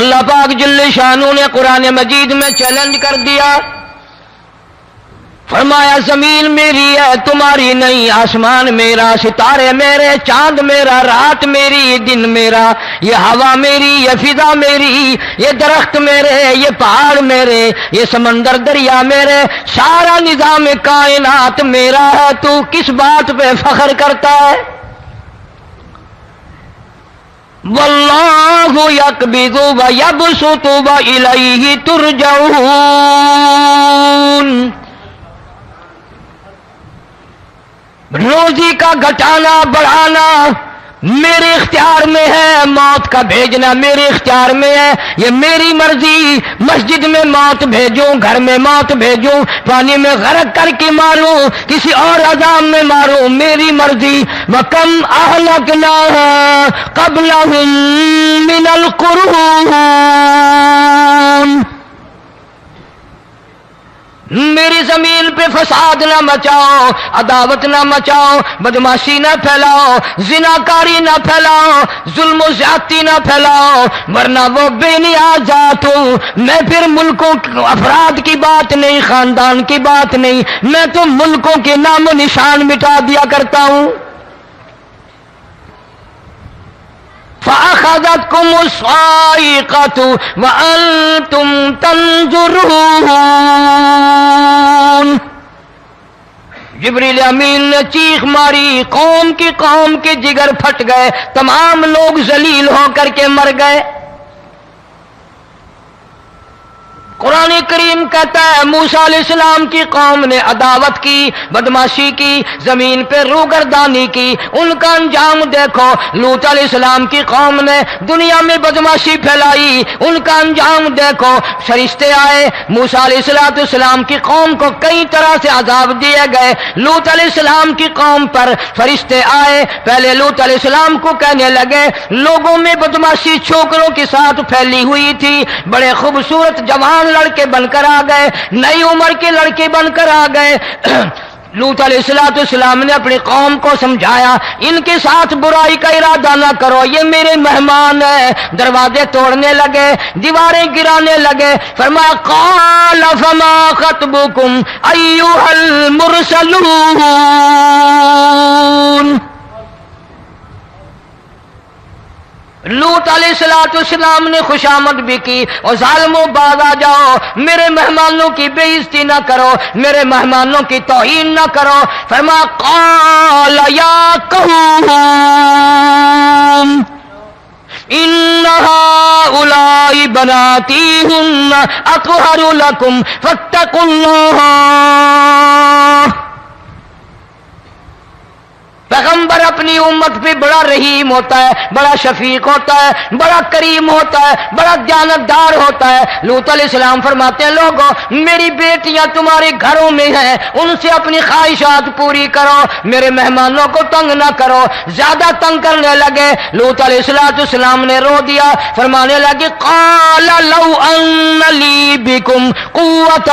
اللہ پاک جل شانہ نے قرآن مجید میں چیلنج کر دیا، فرمایا زمین میری ہے تمہاری نہیں، آسمان میرا، ستارے میرے، چاند میرا، رات میری، دن میرا، یہ ہوا میری، یہ فضا میری، یہ درخت میرے، یہ پہاڑ میرے، یہ سمندر دریا میرے، سارا نظام کائنات میرا ہے، تو کس بات پہ فخر کرتا ہے؟ واللہ یقبض ویبسط والیہ ترجعون، روزی کا گھٹانا بڑھانا میرے اختیار میں ہے، موت کا بھیجنا میرے اختیار میں ہے، یہ میری مرضی، مسجد میں موت بھیجوں، گھر میں موت بھیجوں، پانی میں غرق کر کے ماروں، کسی اور عذاب میں ماروں، میری مرضی۔ وَكَمْ أَهْلَكْنَا قَبْلَهُمْ مِنَ الْقُرُونِ، میری زمین پہ فساد نہ مچاؤ، عداوت نہ مچاؤ، بدماشی نہ پھیلاؤ، زناکاری نہ پھیلاؤ، ظلم و زیادتی نہ پھیلاؤ، ورنہ وہ بے نیاز ذات ہوں۔ میں پھر ملکوں افراد کی بات نہیں، خاندان کی بات نہیں، میں تو ملکوں کے نام و نشان مٹا دیا کرتا ہوں۔ فَأَخَذَتْكُمُ الصَّاعِقَةُ وَأَنْتُمْ تَنْظُرُونَ، جبریل امین نے چیخ ماری، قوم کے جگر پھٹ گئے، تمام لوگ ذلیل ہو کر کے مر گئے۔ قرآن کریم کہتا ہے موسیٰ علیہ السلام کی قوم نے عداوت کی، بدماشی کی، زمین پہ روگردانی کی، ان کا انجام دیکھو۔ لوط علیہ السلام کی قوم نے دنیا میں بدماشی پھیلائی، ان کا انجام دیکھو۔ فرشتے آئے، موسیٰ علیہ السلام کی قوم کو کئی طرح سے عذاب دیے گئے۔ لوط علیہ السلام کی قوم پر فرشتے آئے، پہلے لوط علیہ السلام کو کہنے لگے، لوگوں میں بدماشی چھوکروں کے ساتھ پھیلی ہوئی تھی، بڑے خوبصورت جوان لڑکے بن کر آ گئے، نئی عمر کے لڑکے بن کر آ گئے۔ لوط علیہ السلام نے اپنی قوم کو سمجھایا، ان کے ساتھ برائی کا ارادہ نہ کرو، یہ میرے مہمان ہیں۔ دروازے توڑنے لگے، دیواریں گرانے لگے، فرمایا قال فما خطبکم ایھا المرسلون، لوط علیہ السلام نے خوشامد بھی کی، اور ظالموں باز آ جاؤ، میرے مہمانوں کی بے عزتی نہ کرو، میرے مہمانوں کی توہین نہ کرو۔ فرمایا قال یا قوم ان هؤلاء بناتی هن اطہر لکم فاتقوا اللہ۔ پیغمبر اپنی امت پہ بڑا رحیم ہوتا ہے، بڑا شفیق ہوتا ہے، بڑا کریم ہوتا ہے، بڑا دیانتدار ہوتا ہے۔ لوط علیہ السلام فرماتے ہیں لوگوں میری بیٹیاں تمہارے گھروں میں ہیں، ان سے اپنی خواہشات پوری کرو، میرے مہمانوں کو تنگ نہ کرو۔ زیادہ تنگ کرنے لگے، لوط علیہ السلام نے رو دیا، فرمانے لگے قال لو ان لی بکم قوة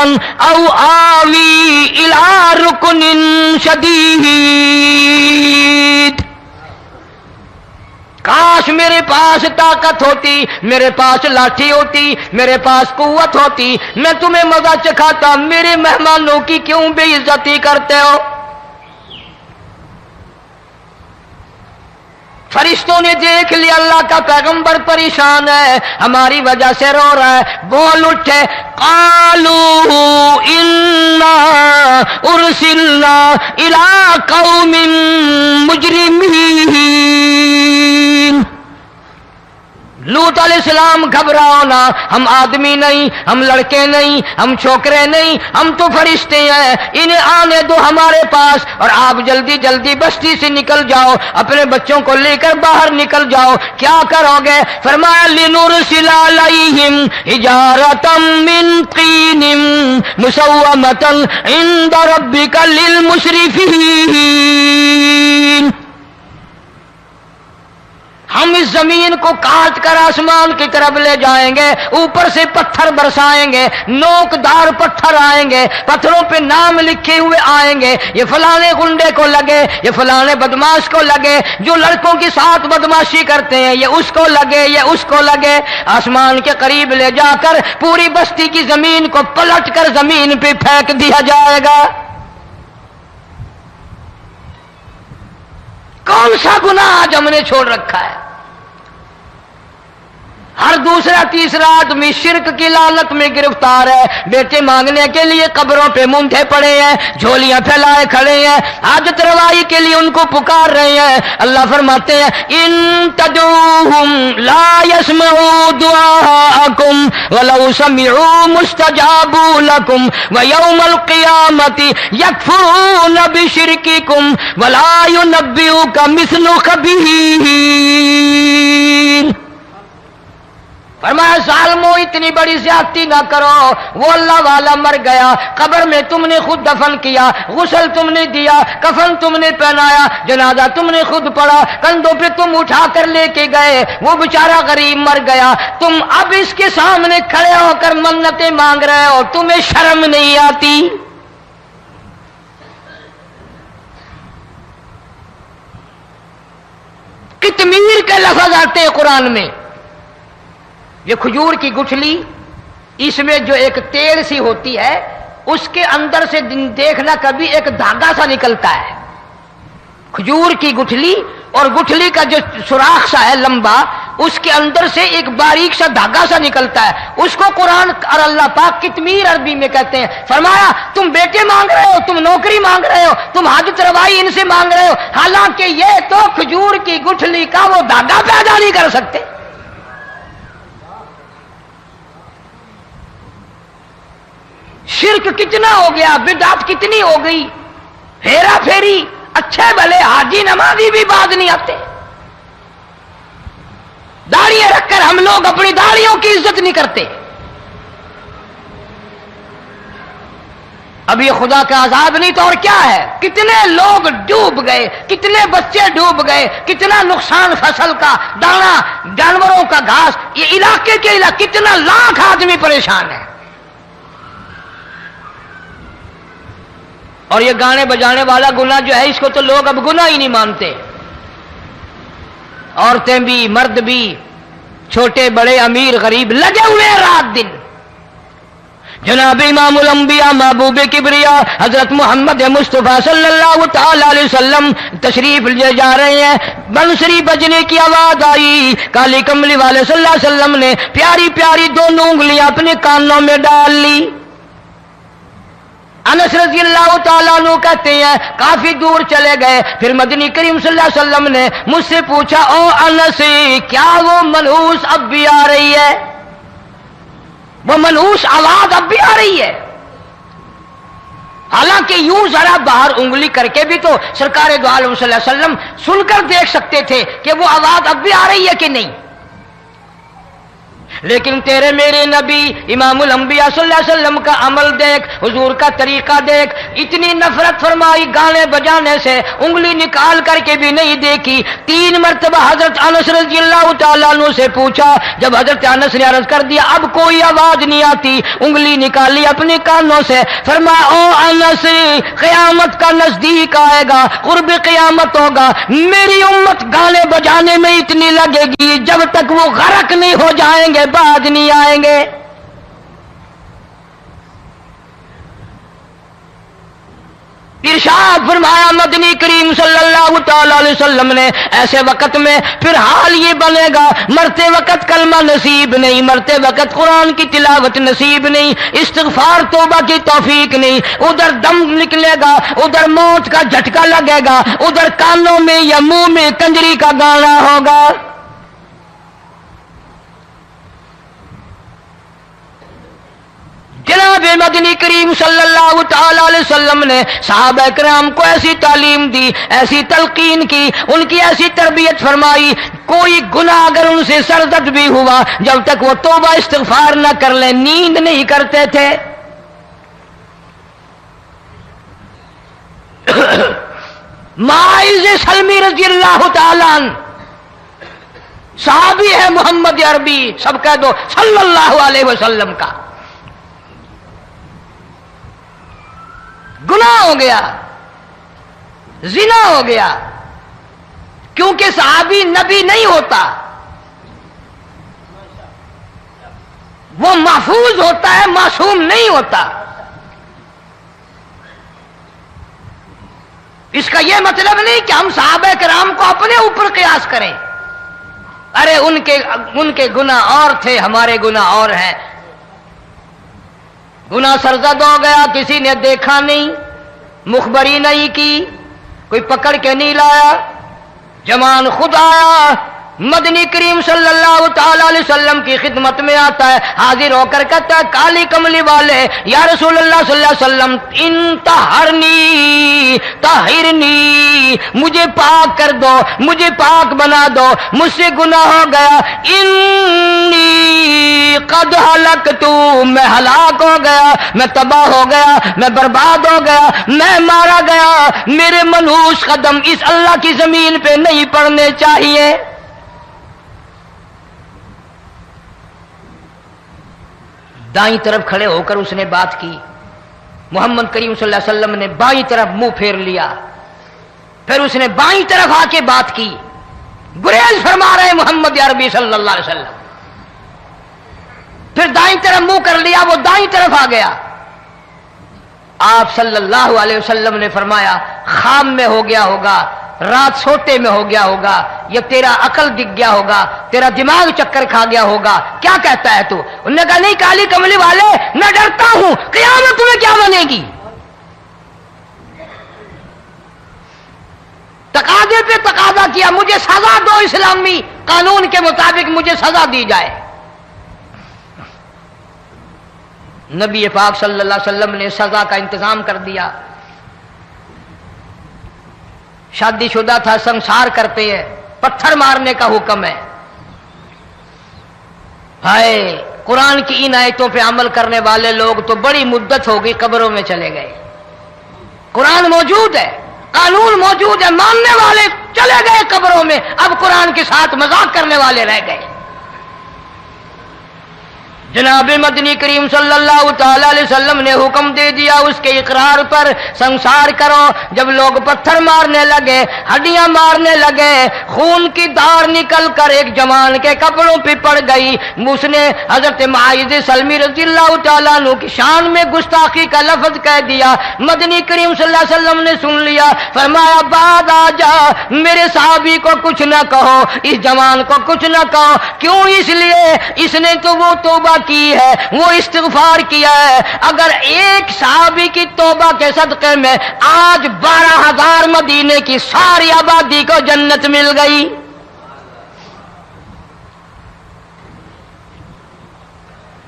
او آوی الی رکن شدید، کاش میرے پاس طاقت ہوتی، میرے پاس لاٹھی ہوتی، میرے پاس قوت ہوتی، میں تمہیں مزہ چکھاتا، میرے مہمانوں کی کیوں بے عزتی کرتے ہو؟ فرشتوں نے دیکھ لیا اللہ کا پیغمبر پریشان ہے، ہماری وجہ سے رو رہا ہے، بول اٹھے قالوا انا ارسلنا الى قوم مجرمین۔ لوط علیہ السلام گھبراؤ نہ، ہم آدمی نہیں، ہم لڑکے نہیں، ہم چھوکرے نہیں، ہم تو فرشتے ہیں، انہیں آنے دو ہمارے پاس، اور آپ جلدی جلدی بستی سے نکل جاؤ، اپنے بچوں کو لے کر باہر نکل جاؤ۔ کیا کرو گے؟ فرمایا لنرسل علیہم حجارۃ من طین مسومۃ عند ربک للمسرفین۔ ہم اس زمین کو کاٹ کر آسمان کی طرف لے جائیں گے، اوپر سے پتھر برسائیں گے، نوکدار پتھر آئیں گے، پتھروں پہ نام لکھے ہوئے آئیں گے، یہ فلانے گنڈے کو لگے، یہ فلانے بدماش کو لگے، جو لڑکوں کے ساتھ بدماشی کرتے ہیں یہ اس کو لگے، یہ اس کو لگے۔ آسمان کے قریب لے جا کر پوری بستی کی زمین کو پلٹ کر زمین پہ پھینک دیا جائے گا۔ کون سا گناہ آج ہم نے چھوڑ رکھا ہے؟ ہر دوسرا تیسرا آدمی شرک کی لعنت میں گرفتار ہے، بیٹے مانگنے کے لیے قبروں پہ مونڈے پڑے ہیں، جھولیاں پھیلائے کھڑے ہیں، حاجت روائی کے لیے ان کو پکار رہے ہیں۔ اللہ فرماتے ہیں ان تدعوہم لا يسمعوا دعاءکم ولو سمعوا مستجابوا لکم ویوم القیامۃ یکفرون بشرککم ولا ینبئک مثل خبیر۔ فرمایا ظالمو اتنی بڑی زیادتی نہ کرو، وہ اللہ والا مر گیا، قبر میں تم نے خود دفن کیا، غسل تم نے دیا، کفن تم نے پہنایا، جنازہ تم نے خود پڑھا، کندھوں پہ تم اٹھا کر لے کے گئے، وہ بیچارہ غریب مر گیا، تم اب اس کے سامنے کھڑے ہو کر منتیں مانگ رہے ہو، تمہیں شرم نہیں آتی؟ قطمیر کے لفظ آتے ہیں قرآن میں۔ یہ کھجور کی گٹھلی، اس میں جو ایک تیل سی ہوتی ہے، اس کے اندر سے دیکھنا کبھی ایک دھاگا سا نکلتا ہے۔ کھجور کی گٹھلی اور گٹھلی کا جو سوراخ سا ہے لمبا، اس کے اندر سے ایک باریک سا دھاگا سا نکلتا ہے، اس کو قرآن اور اللہ پاک قطمیر عربی میں کہتے ہیں۔ فرمایا تم بیٹے مانگ رہے ہو، تم نوکری مانگ رہے ہو، تم حاجت روائی ان سے مانگ رہے ہو، حالانکہ یہ تو کھجور کی گٹھلی کا وہ دھاگا پیدا نہیں کر سکتے۔ شرک کتنا ہو گیا، بدعت کتنی ہو گئی، ہیرا پھیری، اچھے بھلے حاجی نمازی بھی باز نہیں آتے۔ داڑیاں رکھ کر ہم لوگ اپنی داڑیوں کی عزت نہیں کرتے۔ اب یہ خدا کا عذاب نہیں تو اور کیا ہے؟ کتنے لوگ ڈوب گئے، کتنے بچے ڈوب گئے، کتنا نقصان فصل کا، دانا، جانوروں کا گھاس، یہ علاقے کے علاقے کتنا لاکھ آدمی پریشان ہے۔ اور یہ گانے بجانے والا گناہ جو ہے، اس کو تو لوگ اب گناہ ہی نہیں مانتے۔ عورتیں بھی، مرد بھی، چھوٹے بڑے، امیر غریب لگے ہوئے ہیں رات دن۔ جناب امام الانبیاء محبوب کبریا حضرت محمد مصطفیٰ صلی اللہ تعالی علیہ وسلم تشریف لے جا رہے ہیں، بنسری بجنے کی آواز آئی، کالی کملی والے صلی اللہ علیہ وسلم نے پیاری پیاری دونوں انگلیاں اپنے کانوں میں ڈال لی۔ انس رضی اللہ تعالیٰ عنہ کہتے ہیں کافی دور چلے گئے، پھر مدنی کریم صلی اللہ علیہ وسلم نے مجھ سے پوچھا او انس، کیا وہ منحوس اب بھی آ رہی ہے؟ وہ منحوس آواز اب بھی آ رہی ہے؟ حالانکہ یوں ذرا باہر انگلی کر کے بھی تو سرکار دو عالم صلی اللہ علیہ وسلم سن کر دیکھ سکتے تھے کہ وہ آواز اب بھی آ رہی ہے کہ نہیں۔ لیکن تیرے میرے نبی امام الانبیاء صلی اللہ علیہ وسلم کا عمل دیکھ، حضور کا طریقہ دیکھ، اتنی نفرت فرمائی گانے بجانے سے، انگلی نکال کر کے بھی نہیں دیکھی۔ 3 مرتبہ حضرت انس رضی اللہ تعالیٰ عنہ سے پوچھا، جب حضرت انس نے عرض کر دیا اب کوئی آواز نہیں آتی، انگلی نکالی اپنے کانوں سے، فرمایا او انس، قیامت کا نزدیک آئے گا، قرب قیامت ہوگا، میری امت گانے بجانے میں اتنی لگے گی جب تک وہ غرق نہیں ہو جائیں گے بعد نہیں آئیں گے۔ ارشاد فرمایا مدنی کریم صلی اللہ تعالی علیہ وسلم نے ایسے وقت میں پھر حال یہ بنے گا، مرتے وقت کلمہ نصیب نہیں، مرتے وقت قرآن کی تلاوت نصیب نہیں، استغفار توبہ کی توفیق نہیں، ادھر دم نکلے گا، ادھر موت کا جھٹکا لگے گا، ادھر کانوں میں یا منہ میں کنجری کا گانا ہوگا۔ جناب مدنی کریم صلی اللہ تعالی علیہ وسلم نے صحابہ کرام کو ایسی تعلیم دی، ایسی تلقین کی، ان کی ایسی تربیت فرمائی، کوئی گناہ اگر ان سے سرزد بھی ہوا جب تک وہ توبہ استغفار نہ کر لیں نیند نہیں کرتے تھے۔ ماعز سلمی رضی اللہ تعالی عنہ صحابی ہے محمد عربی، سب کہہ دو صلی اللہ علیہ وسلم کا، گناہ ہو گیا، زنا ہو گیا، کیونکہ صحابی نبی نہیں ہوتا، وہ محفوظ ہوتا ہے، معصوم نہیں ہوتا۔ اس کا یہ مطلب نہیں کہ ہم صحابہ کرام کو اپنے اوپر قیاس کریں، ارے ان کے گناہ اور تھے، ہمارے گناہ اور ہیں۔ گناہ سرزد ہو گیا، کسی نے دیکھا نہیں، مخبری نہیں کی، کوئی پکڑ کے نہیں لایا، جمان خود آیا، مدنی کریم صلی اللہ تعالی علیہ وسلم کی خدمت میں آتا ہے، حاضر ہو کر کہتا ہے کالی کملی والے یا رسول اللہ صلی اللہ علیہ وسلم انطہرنی طہرنی، مجھے پاک کر دو، مجھے پاک بنا دو، مجھ سے گناہ ہو گیا، انی قد ہلکت، میں ہلاک ہو گیا، میں تباہ ہو گیا، میں برباد ہو گیا، میں مارا گیا، میرے منحوس قدم اس اللہ کی زمین پہ نہیں پڑنے چاہیے۔ دائیں طرف کھڑے ہو کر اس نے بات کی، محمد کریم صلی اللہ علیہ وسلم نے بائیں طرف منہ پھیر لیا، پھر اس نے بائیں طرف آ کے بات کی، گریز فرما رہے محمد عربی صلی اللہ علیہ وسلم، پھر دائیں طرف منہ کر لیا، وہ دائیں طرف آ گیا۔ آپ صلی اللہ علیہ وسلم نے فرمایا خواب میں ہو گیا ہوگا، رات سوتے میں ہو گیا ہوگا، یا تیرا عقل دکھ گیا ہوگا، تیرا دماغ چکر کھا گیا ہوگا، کیا کہتا ہے تو؟ انہوں نے کہا نہیں کالی کملی والے، میں ڈرتا ہوں قیامت تمہیں کیا بنے گی، تقاضے پہ تقاضا کیا، مجھے سزا دو، اسلامی قانون کے مطابق مجھے سزا دی جائے۔ نبی پاک صلی اللہ علیہ وسلم نے سزا کا انتظام کر دیا۔ شادی شدہ تھا، سنسار کرتے ہیں، پتھر مارنے کا حکم ہے۔ ہائے قرآن کی ان آیتوں پہ عمل کرنے والے لوگ تو بڑی مدت ہو گئی قبروں میں چلے گئے۔ قرآن موجود ہے، قانون موجود ہے، ماننے والے چلے گئے قبروں میں، اب قرآن کے ساتھ مذاق کرنے والے رہ گئے۔ جناب مدنی کریم صلی اللہ تعالی علیہ وسلم نے حکم دے دیا اس کے اقرار پر سنسار کرو۔ جب لوگ پتھر مارنے لگے، ہڈیاں مارنے لگے، خون کی دھار نکل کر ایک جوان کے کپڑوں پہ پڑ گئی، اس نے حضرت معاذ سلمی رضی اللہ تعالیٰ عنہ کی شان میں گستاخی کا لفظ کہہ دیا۔ مدنی کریم صلی اللہ علیہ وسلم نے سن لیا، فرمایا بعد آ جا، میرے صحابی کو کچھ نہ کہو، اس جوان کو کچھ نہ کہو۔ کیوں؟ اس لیے اس نے تو وہ توبہ کی ہے، وہ استغفار کیا ہے۔ اگر ایک صحابی کی توبہ کے صدقے میں آج 12,000 مدینے کی ساری آبادی کو جنت مل گئی۔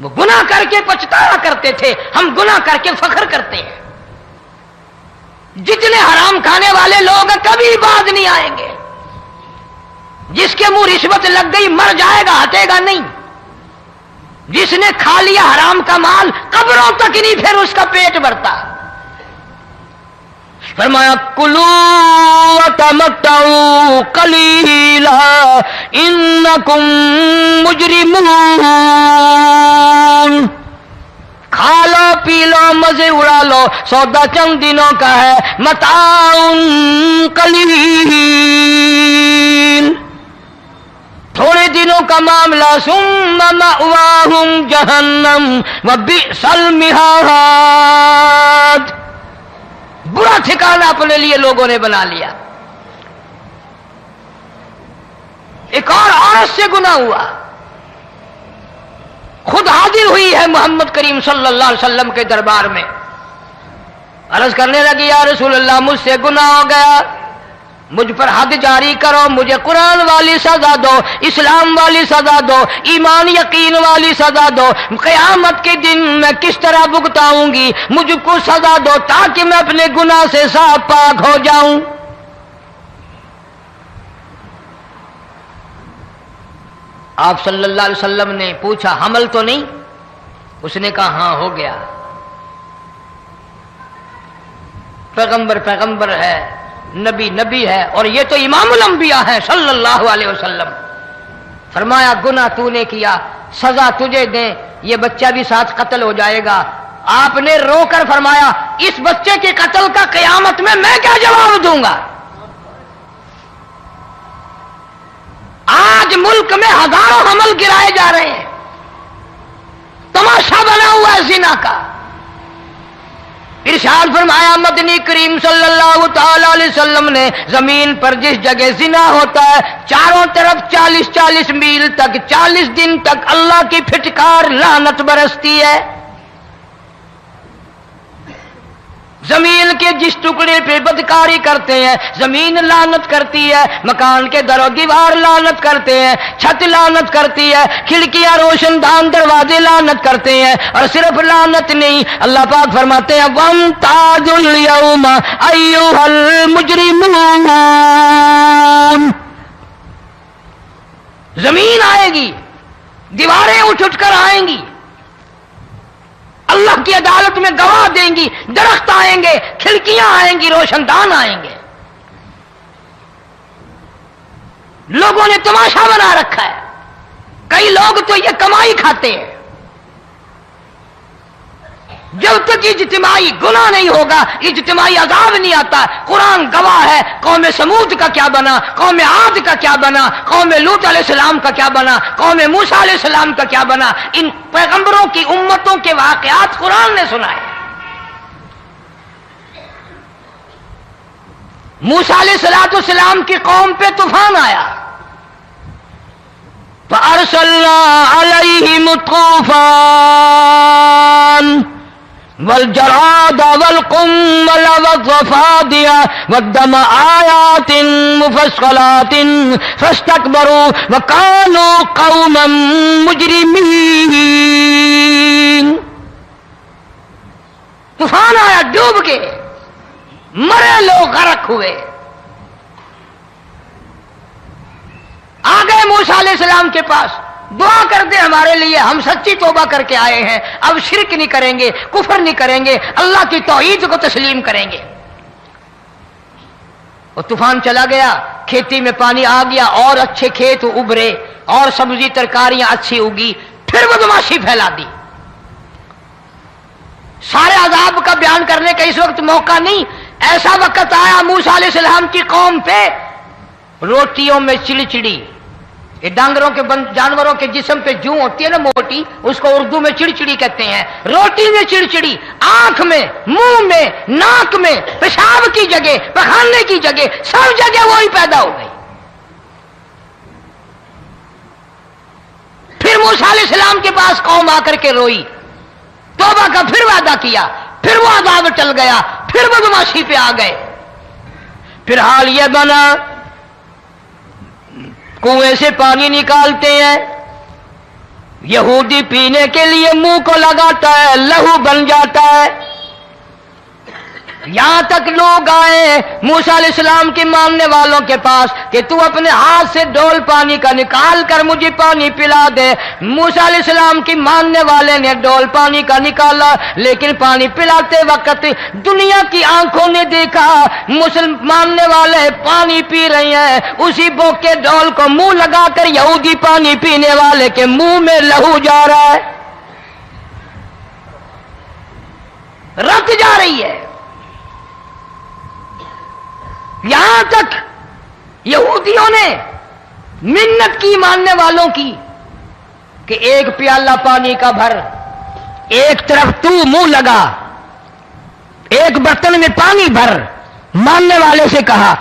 وہ گناہ کر کے پچھتایا کرتے تھے، ہم گناہ کر کے فخر کرتے ہیں۔ جتنے حرام کھانے والے لوگ ہیں کبھی باز نہیں آئیں گے۔ جس کے منہ رشوت لگ گئی مر جائے گا، ہٹے گا نہیں۔ جس نے کھا لیا حرام کا مال قبروں تک نہیں پھر اس کا پیٹ بھرتا۔ فرمایا کلو وتمتعوا قلیلا انکم مجرمون، کھا لو پی لو مزے اڑا لو، سودا چند دنوں کا ہے، متاع قلیل، تھوڑے دنوں کا معاملہ، ثم مأواہم جہنم وبئس المہاد، برا ٹھکانہ اپنے لیے لوگوں نے بنا لیا۔ ایک اور عورت سے گناہ ہوا، خود حاضر ہوئی ہے محمد کریم صلی اللہ علیہ وسلم کے دربار میں، عرض کرنے لگی یا رسول اللہ مجھ سے گناہ ہو گیا، مجھ پر حد جاری کرو، مجھے قرآن والی سزا دو، اسلام والی سزا دو، ایمان یقین والی سزا دو، قیامت کے دن میں کس طرح بھگتاؤں گی، مجھ کو سزا دو تاکہ میں اپنے گناہ سے صاف پاک ہو جاؤں۔ آپ صلی اللہ علیہ وسلم نے پوچھا حمل تو نہیں؟ اس نے کہا ہاں ہو گیا۔ پیغمبر ہے، نبی ہے، اور یہ تو امام الانبیاء ہے صلی اللہ علیہ وسلم۔ فرمایا گناہ تو نے کیا، سزا تجھے دیں، یہ بچہ بھی ساتھ قتل ہو جائے گا۔ آپ نے رو کر فرمایا اس بچے کے قتل کا قیامت میں کیا جواب دوں گا؟ آج ملک میں ہزاروں حمل گرائے جا رہے ہیں، تماشا بنا ہوا ہے زنا کا۔ ارشاد فرمایا مدنی کریم صلی اللہ تعالی علیہ وسلم نے زمین پر جس جگہ زنا ہوتا ہے چاروں طرف 40 میل تک 40 دن تک اللہ کی پھٹکار لعنت برستی ہے۔ زمین کے جس ٹکڑے پہ بدکاری کرتے ہیں زمین لعنت کرتی ہے، مکان کے در و دیوار لعنت کرتے ہیں، چھت لعنت کرتی ہے، کھڑکیاں روشن دان دروازے لعنت کرتے ہیں، اور صرف لعنت نہیں، اللہ پاک فرماتے ہیں وَامْتَازُوا الْيَوْمَ أَيُّهَا الْمُجْرِمُونَ۔ زمین آئے گی، دیواریں اٹھ کر آئیں گی، اللہ کی عدالت میں گواہ دیں گی، درخت آئیں گے، کھڑکیاں آئیں گی، روشن دان آئیں گے۔ لوگوں نے تماشا بنا رکھا ہے، کئی لوگ تو یہ کمائی کھاتے ہیں۔ جب تک اجتماعی گناہ نہیں ہوگا اجتماعی عذاب نہیں آتا۔ قرآن گواہ ہے، قوم سمود کا کیا بنا، قوم عاد کا کیا بنا، قوم لوط علیہ السلام کا کیا بنا، قوم موسیٰ علیہ السلام کا کیا بنا۔ ان پیغمبروں کی امتوں کے واقعات قرآن نے سنائے۔ موسیٰ علیہ السلام کی قوم پہ طوفان آیا، فَأَرْسَلْنَا عَلَيْهِمُ الطُّوفَانَ والجراد والقمل والضفادع والدم آيات مفصلات فاستكبروا وكانوا قوما مجرمين۔ طوفان آیا، ڈوب گئے، مرے لوگ، غرق ہوئے۔ آ گئے موسیٰ علیہ السلام کے پاس، دعا کر دے ہمارے لیے، ہم سچی توبہ کر کے آئے ہیں، اب شرک نہیں کریں گے، کفر نہیں کریں گے، اللہ کی توحید کو تسلیم کریں گے۔ وہ طوفان چلا گیا، کھیتی میں پانی آ گیا، اور اچھے کھیت ابھرے، اور سبزی ترکاریاں اچھی اگی، پھر بدماشی پھیلا دی۔ سارے عذاب کا بیان کرنے کا اس وقت موقع نہیں، ایسا وقت آیا موسیٰ علیہ السلام کی قوم پہ روٹیوں میں چڑچڑی، یہ ڈانگروں کے جانوروں کے جسم پہ جوں ہوتی ہے نا موٹی، اس کو اردو میں چڑچڑی کہتے ہیں۔ روٹی میں چڑچڑی، آنکھ میں، منہ میں، ناک میں، پیشاب کی جگہ، پخانے کی جگہ، سب جگہ وہی پیدا ہو گئی۔ پھر موسیٰ علیہ السلام کے پاس قوم آ کر کے روئی، توبہ کا پھر وعدہ کیا، پھر وہ عذاب ٹل گیا، پھر بدماشی پہ آ گئے۔ پھر حال یہ بنا کنویں سے پانی نکالتے ہیں، یہودی پینے کے لیے منہ کو لگاتا ہے، لہو بن جاتا ہے۔ یہاں تک لوگ آئے موسیٰ علیہ السلام کے ماننے والوں کے پاس کہ تو اپنے ہاتھ سے ڈول پانی کا نکال کر مجھے پانی پلا دے۔ موسیٰ علیہ السلام کی ماننے والے نے ڈول پانی کا نکالا، لیکن پانی پلاتے وقت دنیا کی آنکھوں نے دیکھا ماننے والے پانی پی رہے ہیں، اسی بوک کے ڈول کو منہ لگا کر یہودی پانی پینے والے کے منہ میں لہو جا رہا ہے، رت جا رہی ہے۔ یہاں تک یہودیوں نے منت کی ماننے والوں کی کہ ایک پیالہ پانی کا بھر، ایک طرف تو منہ لگا، ایک برتن میں پانی بھر، ماننے والے سے کہا،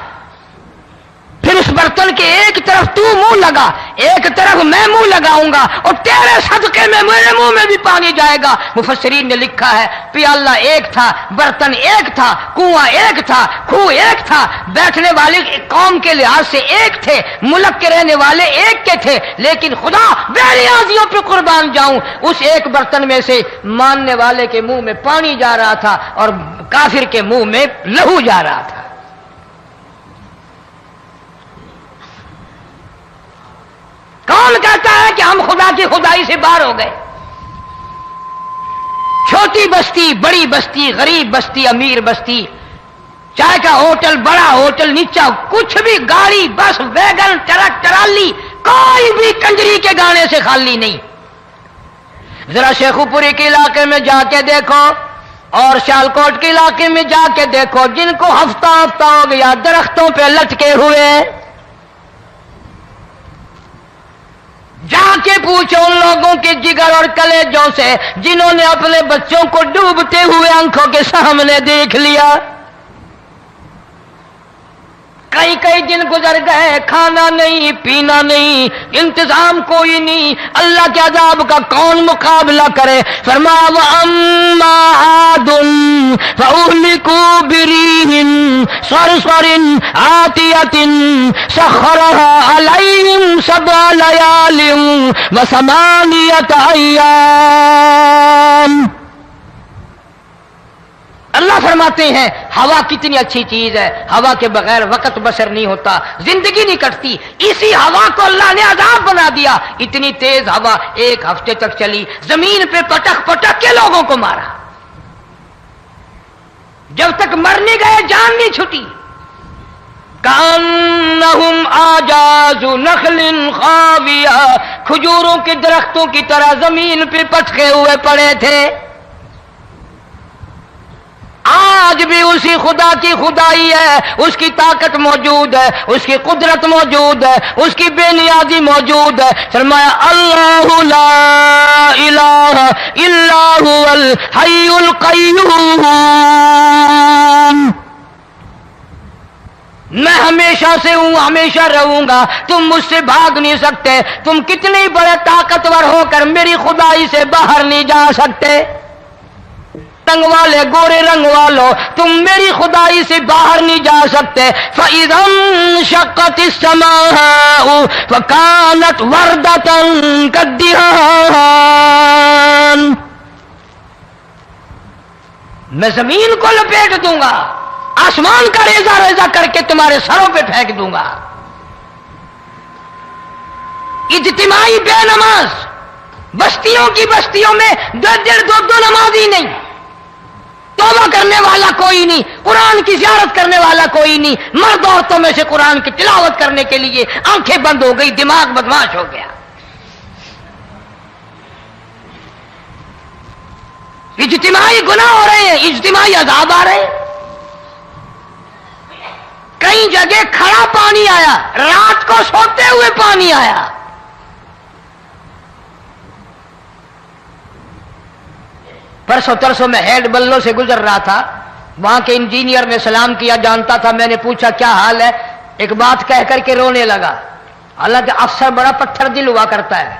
پھر اس برتن کے ایک طرف تو منہ لگا، ایک طرف میں منہ لگاؤں گا، اور تیرے صدقے میں میرے منہ میں بھی پانی جائے گا۔ مفسرین نے لکھا ہے پیالہ ایک تھا، برتن ایک تھا، کنواں ایک تھا، کھو ایک تھا، بیٹھنے والے قوم کے لحاظ سے ایک تھے، ملک کے رہنے والے ایک کے تھے، لیکن خدا بے نیازیوں پہ قربان جاؤں، اس ایک برتن میں سے ماننے والے کے منہ میں پانی جا رہا تھا اور کافر کے منہ میں لہو جا رہا تھا۔ کون کہتا ہے کہ ہم خدا کی خدائی سے باہر ہو گئے؟ چھوٹی بستی، بڑی بستی، غریب بستی، امیر بستی، چائے کا ہوٹل، بڑا ہوٹل، نیچا کچھ بھی، گاڑی، بس، ویگن، ٹرک، ٹرالی، کوئی بھی کنجری کے گانے سے خالی نہیں. ذرا شیخو پوری کے علاقے میں جا کے دیکھو اور سیالکوٹ کے علاقے میں جا کے دیکھو جن کو ہفتہ ہفتہ ہو گیا درختوں پہ لٹکے ہوئے، جا کے پوچھو ان لوگوں کے جگر اور کلیجوں سے جنہوں نے اپنے بچوں کو ڈوبتے ہوئے آنکھوں کے سامنے دیکھ لیا. کئی کئی دن گزر گئے، کھانا نہیں پینا نہیں، انتظام کوئی نہیں، اللہ کے عذاب کا کون مقابلہ کرے؟ فرمایا وَأَمَّا عَادٌ فَأُهْلِكُوا بِرِيحٍ صَرْصَرٍ عَاتِيَةٍ سَخَّرَهَا عَلَيْهِمْ 7 لَيَالٍ و8 أَيَّامٍ. اللہ فرماتے ہیں ہوا کتنی اچھی چیز ہے، ہوا کے بغیر وقت بسر نہیں ہوتا، زندگی نہیں کٹتی. اسی ہوا کو اللہ نے عذاب بنا دیا. اتنی تیز ہوا 1 ہفتے تک چلی، زمین پہ پٹک پٹک کے لوگوں کو مارا. جب تک مر نہیں گئے جان نہیں چھٹی. کأنہم اعجاز نخل خاویہ، کھجوروں کے درختوں کی طرح زمین پہ پٹکے ہوئے پڑے تھے. آج بھی اسی خدا کی خدائی ہے، اس کی طاقت موجود ہے، اس کی قدرت موجود ہے، اس کی بے نیازی موجود ہے. فرمایا اللہ لا الہ الا هو الحی القیوم. میں ہمیشہ سے ہوں، ہمیشہ رہوں گا، تم مجھ سے بھاگ نہیں سکتے. تم کتنے بڑے طاقتور ہو کر میری خدائی سے باہر نہیں جا سکتے. رنگ والے گورے رنگ والو تم میری خدائی سے باہر نہیں جا سکتے. فَإِذَا انشَقَّتِ السَّمَاءُ فَكَانَتْ وَرْدَةً كَالدِّهَانِ. میں زمین کو لپیٹ دوں گا، آسمان کا ریزہ ریزہ کر کے تمہارے سروں پہ پھینک دوں گا. اجتماعی بے نماز، بستیوں کی بستیوں میں 2 نمازی نہیں، توبہ کرنے والا کوئی نہیں، قرآن کی زیارت کرنے والا کوئی نہیں. مرد عورتوں میں سے قرآن کی تلاوت کرنے کے لیے آنکھیں بند ہو گئی، دماغ بدماش ہو گیا. اجتماعی گناہ ہو رہے ہیں، اجتماعی عذاب آ رہے ہیں. کئی جگہ کھڑا پانی آیا، رات کو سوتے ہوئے پانی آیا. پرسوں ترسوں میں ہیڈ بلوں سے گزر رہا تھا، وہاں کے انجینئر نے سلام کیا، جانتا تھا. میں نے پوچھا کیا حال ہے؟ ایک بات کہہ کر کے رونے لگا. حالانکہ افسر بڑا پتھر دل ہوا کرتا ہے،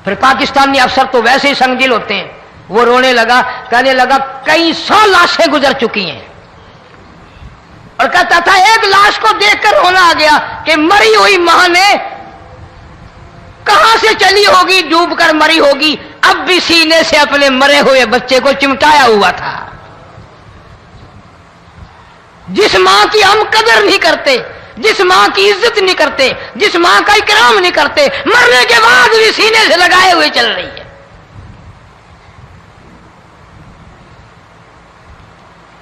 پھر پاکستانی افسر تو ویسے ہی سنگ دل ہوتے ہیں. وہ رونے لگا، کہنے لگا کئی 100 لاشیں گزر چکی ہیں، اور کہتا تھا ایک لاش کو دیکھ کر رونا آ گیا کہ مری ہوئی ماں نے کہاں سے چلی ہوگی، ڈوب کر مری ہوگی، اب بھی سینے سے اپنے مرے ہوئے بچے کو چمٹایا ہوا تھا. جس ماں کی ہم قدر نہیں کرتے، جس ماں کی عزت نہیں کرتے، جس ماں کا اکرام نہیں کرتے، مرنے کے بعد بھی سینے سے لگائے ہوئے چل رہی ہے.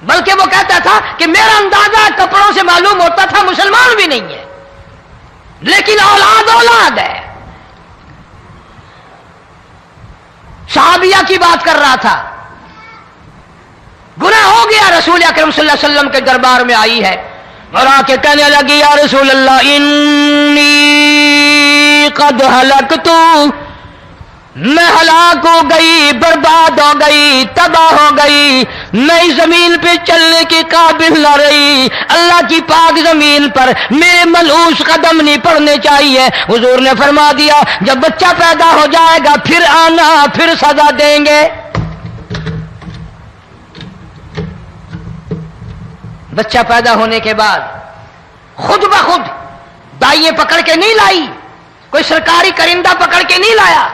بلکہ وہ کہتا تھا کہ میرا اندازہ کپڑوں سے معلوم ہوتا تھا مسلمان بھی نہیں ہے، لیکن اولاد اولاد ہے. صحابیہ کی بات کر رہا تھا، گناہ ہو گیا، رسول اکرم صلی اللہ علیہ وسلم کے دربار میں آئی ہے اور آ کے کہنے لگی یا رسول اللہ انی قد ہلکت، میں ہلاک ہو گئی، برباد ہو گئی، تباہ ہو گئی، میں زمین پہ چلنے کے قابل نہ رہی. اللہ کی پاک زمین پر میرے ملعوس قدم نہیں پڑنے چاہیے. حضور نے فرما دیا جب بچہ پیدا ہو جائے گا پھر آنا، پھر سزا دیں گے. بچہ پیدا ہونے کے بعد خود بخود دائیں پکڑ کے نہیں لائی، کوئی سرکاری کرندہ پکڑ کے نہیں لایا.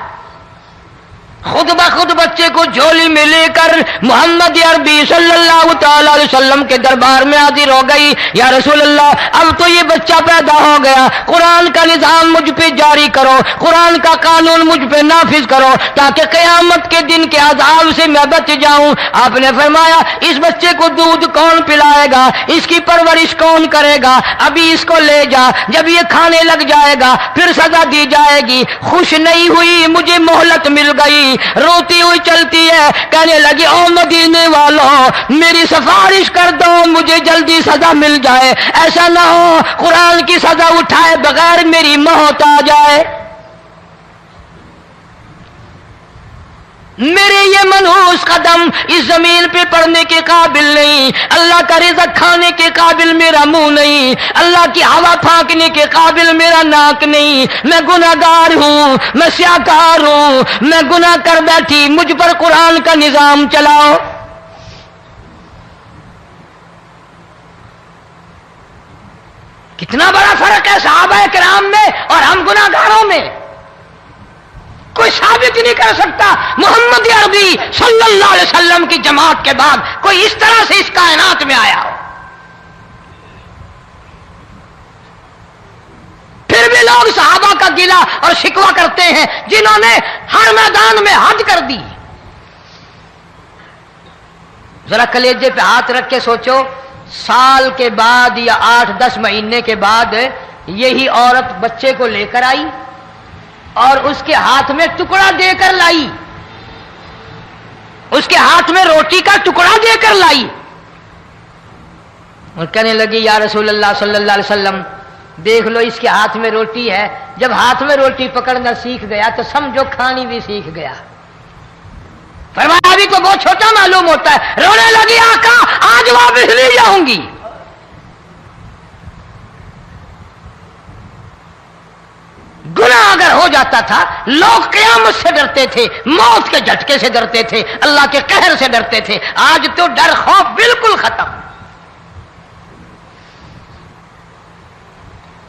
خود بخود بچے کو جھولی میں لے کر محمد عربی صلی اللہ تعالی علیہ وسلم کے دربار میں حاضر ہو گئی. یا رسول اللہ، اب تو یہ بچہ پیدا ہو گیا، قرآن کا نظام مجھ پہ جاری کرو، قرآن کا قانون مجھ پہ نافذ کرو تاکہ قیامت کے دن کے عذاب سے میں بچ جاؤں. آپ نے فرمایا اس بچے کو دودھ کون پلائے گا، اس کی پرورش کون کرے گا، ابھی اس کو لے جا، جب یہ کھانے لگ جائے گا پھر سزا دی جائے گی. خوش نہیں ہوئی، مجھے مہلت مل گئی، روتی ہوئی چلتی ہے، کہنے لگی او مدینے والوں میری سفارش کر دو، مجھے جلدی سزا مل جائے، ایسا نہ ہو قرآن کی سزا اٹھائے بغیر میری موت آ جائے. میرے یہ منحوس قدم اس زمین پہ پڑنے کے قابل نہیں، اللہ کا رزق کھانے کے قابل میرا منہ نہیں، اللہ کی ہوا پھانکنے کے قابل میرا ناک نہیں، میں گناہگار ہوں، میں سیاکار ہوں، میں گناہ کر بیٹھی، مجھ پر قرآن کا نظام چلاؤ. کتنا بڑا فرق ہے صحابہ کرام میں اور ہم گناہگاروں میں. کوئی ثابت نہیں کر سکتا محمد عربی صلی اللہ علیہ وسلم کی جماعت کے بعد کوئی اس طرح سے اس کائنات میں آیا ہو. پھر بھی لوگ صحابہ کا گلہ اور شکوہ کرتے ہیں جنہوں نے ہر میدان میں حد کر دی. ذرا کلیجے پہ ہاتھ رکھ کے سوچو، سال کے بعد یا 8-10 مہینے کے بعد یہی عورت بچے کو لے کر آئی اور اس کے ہاتھ میں ٹکڑا دے کر لائی، اس کے ہاتھ میں روٹی کا ٹکڑا دے کر لائی اور کہنے لگی یا رسول اللہ صلی اللہ علیہ وسلم دیکھ لو اس کے ہاتھ میں روٹی ہے. جب ہاتھ میں روٹی پکڑنا سیکھ گیا تو سمجھو کھانی بھی سیکھ گیا. فرمایا ابھی تو بہت چھوٹا معلوم ہوتا ہے. رونے لگی آقا آج واپس لے جاؤں گی. گناہ اگر ہو جاتا تھا لوگ قیامت سے ڈرتے تھے، موت کے جھٹکے سے ڈرتے تھے، اللہ کے قہر سے ڈرتے تھے. آج تو ڈر خوف بالکل ختم.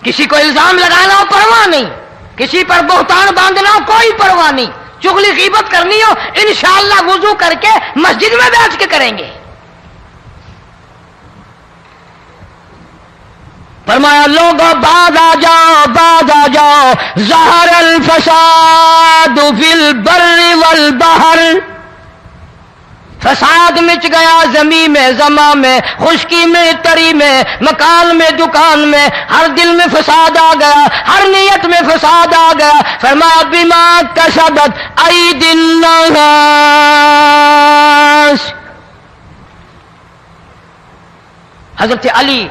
کسی کو الزام لگانا ہو پرواہ نہیں، کسی پر بہتان باندھنا ہو کوئی پرواہ نہیں، چغلی غیبت کرنی ہو انشاءاللہ وضو کر کے مسجد میں بیٹھ کے کریں گے. فرمایا لوگوں بعد آ جاؤ ظہر الفساد فی البر والبحر. فساد مچ گیا زمین میں، زماں میں، خشکی میں، تری میں، مکان میں، دکان میں، ہر دل میں فساد آ گیا، ہر نیت میں فساد آ گیا. فرمایا بما کسبت ایدی الناس. حضرت علی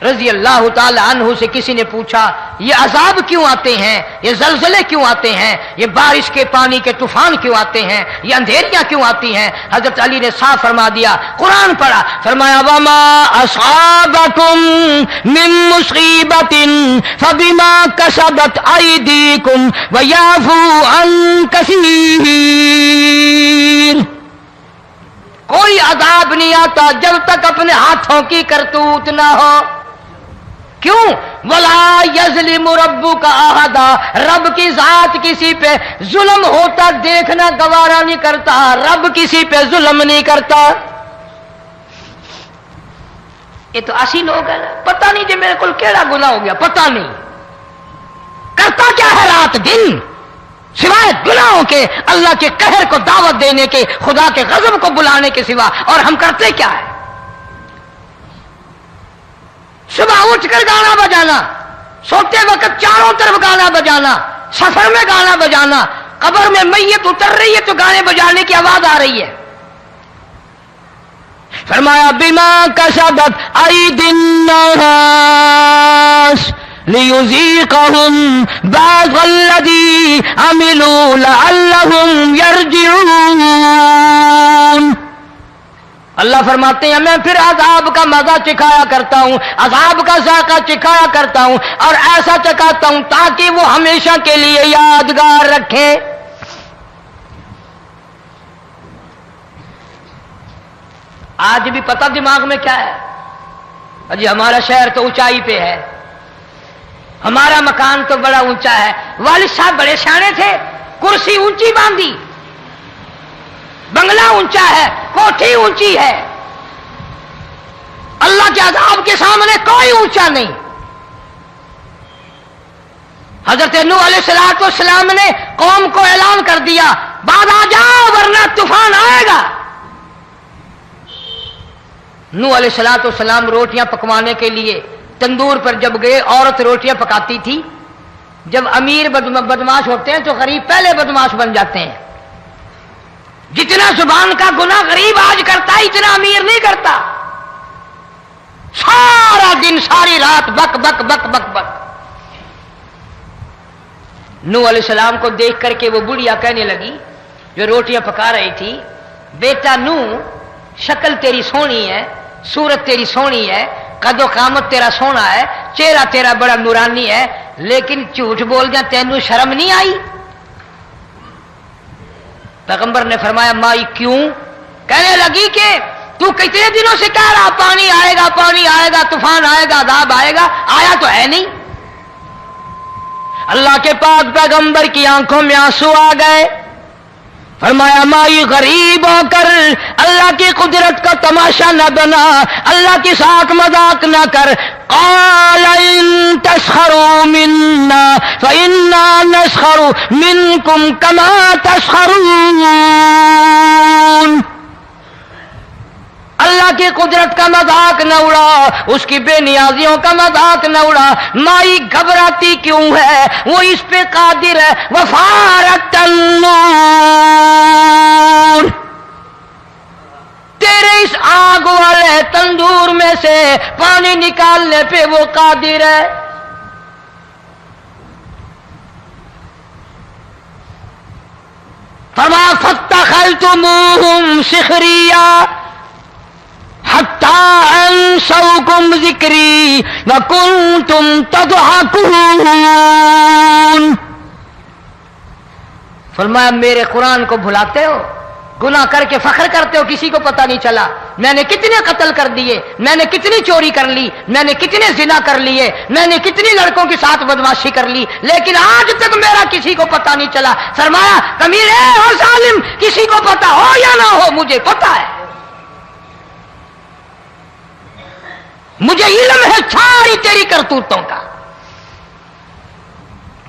رضی اللہ تعالی عنہ سے کسی نے پوچھا یہ عذاب کیوں آتے ہیں، یہ زلزلے کیوں آتے ہیں، یہ بارش کے پانی کے طوفان کیوں آتے ہیں، یہ اندھیریاں کیوں آتی ہیں؟ حضرت علی نے صاف فرما دیا، قرآن پڑھا، فرمایا وما اصابکم من مصیبت فبما کسبت ایدیکم ویعفو عن کثیر. کوئی عذاب نہیں آتا جب تک اپنے ہاتھوں کی کرتوت نہ ہو. کیوں؟ ولا یظلم ربک احدا. رب کی ذات کسی پہ ظلم ہوتا دیکھنا گوارا نہیں کرتا، رب کسی پہ ظلم نہیں کرتا. یہ تو اسی لوگ ہیں، پتہ نہیں جی میرے کو کیڑا گناہ ہو گیا، پتہ نہیں کرتا کیا ہے رات دن سوائے گناہوں کے، اللہ کے قہر کو دعوت دینے کے، خدا کے غضب کو بلانے کے سوا. اور ہم کرتے کیا ہے؟ صبح اٹھ کر گانا بجانا، سوتے وقت چاروں طرف گانا بجانا، سفر میں گانا بجانا، قبر میں میت اتر رہی ہے تو گانے بجانے کی آواز آ رہی ہے. فرمایا بما کسبت ایدی الناس لیذیقہم بعض الذی عملوا لعلہم یرجعون. اللہ فرماتے ہیں میں پھر عذاب کا مزہ چکھایا کرتا ہوں، عذاب کا ذائقہ چکھایا کرتا ہوں، اور ایسا چکھاتا ہوں تاکہ وہ ہمیشہ کے لیے یادگار رکھے. آج بھی پتہ دماغ میں کیا ہے؟ جی ہمارا شہر تو اونچائی پہ ہے، ہمارا مکان تو بڑا اونچا ہے. والد صاحب بڑے سیانے تھے، کرسی اونچی باندھی، بنگلہ اونچا ہے، کوٹھی اونچی ہے، اللہ کے عذاب کے سامنے کوئی اونچا نہیں۔ حضرت نوح علیہ السلام نے قوم کو اعلان کر دیا، بعد آ جاؤ ورنہ طوفان آئے گا۔ نوح علیہ السلام روٹیاں پکوانے کے لیے تندور پر جب گئے، عورت روٹیاں پکاتی تھی۔ جب امیر بدماش ہوتے ہیں تو غریب پہلے بدماش بن جاتے ہیں۔ جتنا زبان کا گناہ غریب آج کرتا ہے اتنا امیر نہیں کرتا۔ سارا دن ساری رات بک بک بک بک بک۔ نوح علیہ السلام کو دیکھ کر کے وہ بڑھیا کہنے لگی جو روٹیاں پکا رہی تھی، بیٹا نوح، شکل تیری سونی ہے، صورت تیری سونی ہے، قد و قامت تیرا سونا ہے، چہرہ تیرا بڑا نورانی ہے، لیکن جھوٹ بول دیا تینوں شرم نہیں آئی؟ پیغمبر نے فرمایا مائی کیوں؟ کہنے لگی کہ تو کتنے دنوں سے کہہ رہا پانی آئے گا، پانی آئے گا، طوفان آئے گا، عذاب آئے گا، آیا تو ہے نہیں۔ اللہ کے پاک پیغمبر کی آنکھوں میں آنسو آ گئے۔ فرمایا مائی غریب ہو کر اللہ کی قدرت کا تماشا نہ بنا، اللہ کے ساتھ مذاق نہ کر۔ قال ان تسخروا منا فإنا نسخر منكم كما تسخرون۔ اللہ کی قدرت کا مذاق نہ اڑا، اس کی بے نیازیوں کا مذاق نہ اڑا۔ مائی گھبراتی کیوں ہے؟ وہ اس پہ قادر ہے۔ وفارت النور، تیرے اس آگ والے تندور میں سے پانی نکالنے پہ وہ قادر ہے۔ فرما فاتخذتموہم سخریا حتی انسوکم ذکری وکنتم تضحکون۔ فرمایا میرے قرآن کو بھلاتے ہو، گناہ کر کے فخر کرتے ہو، کسی کو پتہ نہیں چلا میں نے کتنے قتل کر دیے، میں نے کتنی چوری کر لی، میں نے کتنے زنا کر لیے، میں نے کتنی لڑکوں کے ساتھ بدماشی کر لی، لیکن آج تک میرا کسی کو پتہ نہیں چلا۔ فرمایا کمینے اور ظالم، کسی کو پتہ ہو یا نہ ہو مجھے پتہ ہے، مجھے علم ہے ساری تیری کرتوتوں کا۔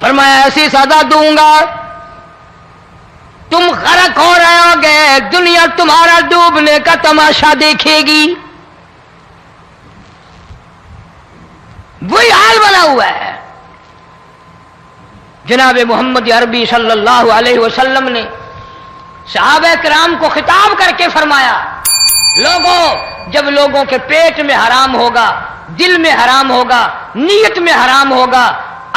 فرمایا ایسی سزا دوں گا تم غرق ہو رہے ہو گے، دنیا تمہارا ڈوبنے کا تماشا دیکھے گی۔ وہی حال بنا ہوا ہے۔ جناب محمد عربی صلی اللہ علیہ وسلم نے صحابہ کرام کو خطاب کر کے فرمایا، لوگوں، جب لوگوں کے پیٹ میں حرام ہوگا، دل میں حرام ہوگا، نیت میں حرام ہوگا،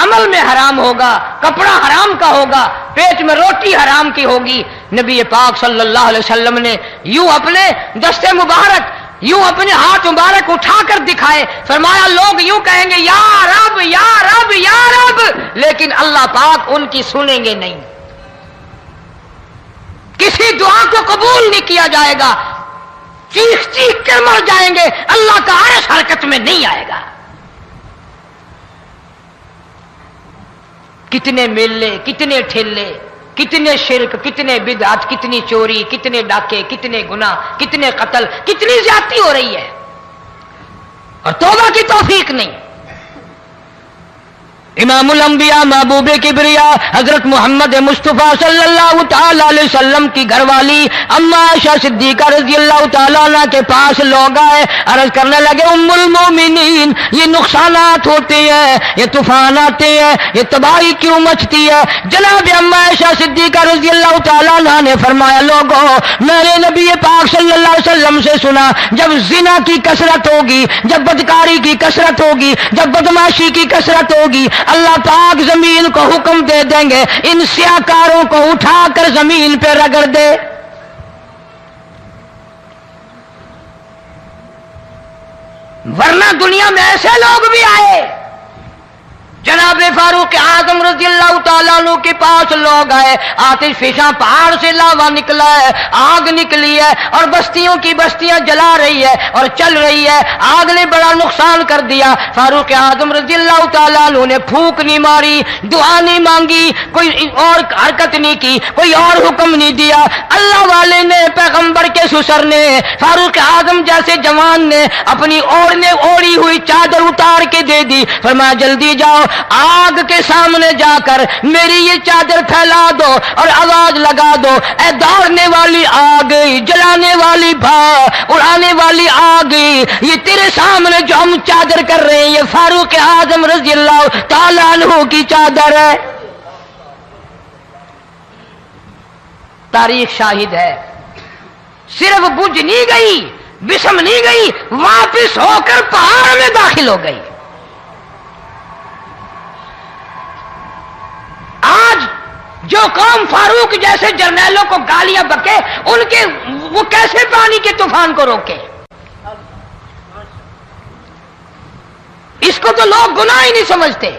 عمل میں حرام ہوگا، کپڑا حرام کا ہوگا، پیٹ میں روٹی حرام کی ہوگی، نبی پاک صلی اللہ علیہ وسلم نے یوں اپنے دستے مبارک، یوں اپنے ہاتھ مبارک اٹھا کر دکھائے، فرمایا لوگ یوں کہیں گے یا رب یا رب یا رب، لیکن اللہ پاک ان کی سنیں گے نہیں، کسی دعا کو قبول نہیں کیا جائے گا، چیخ چیخ کر مر جائیں گے، اللہ کا عرش حرکت میں نہیں آئے گا۔ کتنے میلے، کتنے ٹھیلے، کتنے شرک، کتنے بدعت، کتنی چوری، کتنے ڈاکے، کتنے گناہ، کتنے قتل، کتنی زیادتی ہو رہی ہے اور توبہ کی توفیق نہیں۔ امام الانبیاء محبوب کبریا حضرت محمد مصطفیٰ صلی اللہ تعالی علیہ وسلم کی گھر والی اما عائشہ صدیقہ رضی اللہ تعالیٰ عنہ کے پاس لوگ آئے، عرض کرنے لگے ام المومنین، یہ نقصانات ہوتے ہیں، یہ طوفان آتے ہیں، یہ تباہی کیوں مچتی ہے؟ جناب اما عائشہ صدیقہ رضی اللہ تعالیٰ عنہ نے فرمایا، لوگوں، میں نے نبی پاک صلی اللہ علیہ وسلم سے سنا جب زنا کی کثرت ہوگی، جب بدکاری کی کثرت ہوگی، جب بدماشی کی کثرت ہوگی، اللہ پاک زمین کو حکم دے دیں گے ان سیاکاروں کو اٹھا کر زمین پہ رگڑ دے۔ ورنہ دنیا میں ایسے لوگ بھی آئے جناب فاروق اعظم رضی اللہ تعالیٰ عنہ کے پاس لوگ آئے، آتش فشاں پہاڑ سے لاوا نکلا ہے، آگ نکلی ہے اور بستیوں کی بستیاں جلا رہی ہے اور چل رہی ہے، آگ نے بڑا نقصان کر دیا۔ فاروق اعظم رضی اللہ تعالیٰ عنہ نے پھونک نہیں ماری، دعا نہیں مانگی، کوئی اور حرکت نہیں کی، کوئی اور حکم نہیں دیا۔ اللہ والے نے، پیغمبر کے سسر نے، فاروق اعظم جیسے جوان نے اپنی اوڑھی ہوئی چادر اتار کے دے دی، فرمایا جلدی جاؤ، آگ کے سامنے جا کر میری یہ چادر پھیلا دو اور آواز لگا دو، اے دوڑنے والی آگ، جلانے والی اڑانے والی آگ، یہ تیرے سامنے جو ہم چادر کر رہے ہیں یہ فاروق اعظم رضی اللہ تعالیٰ عنہ کی چادر ہے۔ تاریخ شاہد ہے، صرف بجھ نہیں گئی، بسم نہیں گئی، واپس ہو کر پہاڑ میں داخل ہو گئی۔ آج جو قوم فاروق جیسے جرنیلوں کو گالیاں بکے، ان کے وہ کیسے پانی کے طوفان کو روکے؟ اس کو تو لوگ گناہ ہی نہیں سمجھتے۔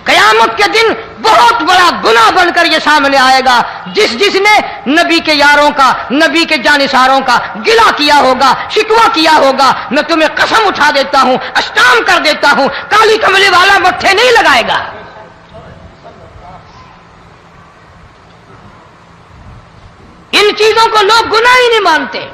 قیامت کے دن بہت بڑا گناہ بن کر یہ سامنے آئے گا، جس نے نبی کے یاروں کا، نبی کے جانثاروں کا گلہ کیا ہوگا، شکوہ کیا ہوگا، میں تمہیں قسم اٹھا دیتا ہوں، اشتام کر دیتا ہوں، کالی کملی والا مٹھے نہیں لگائے گا۔ ان چیزوں کو لوگ گناہ ہی نہیں مانتے۔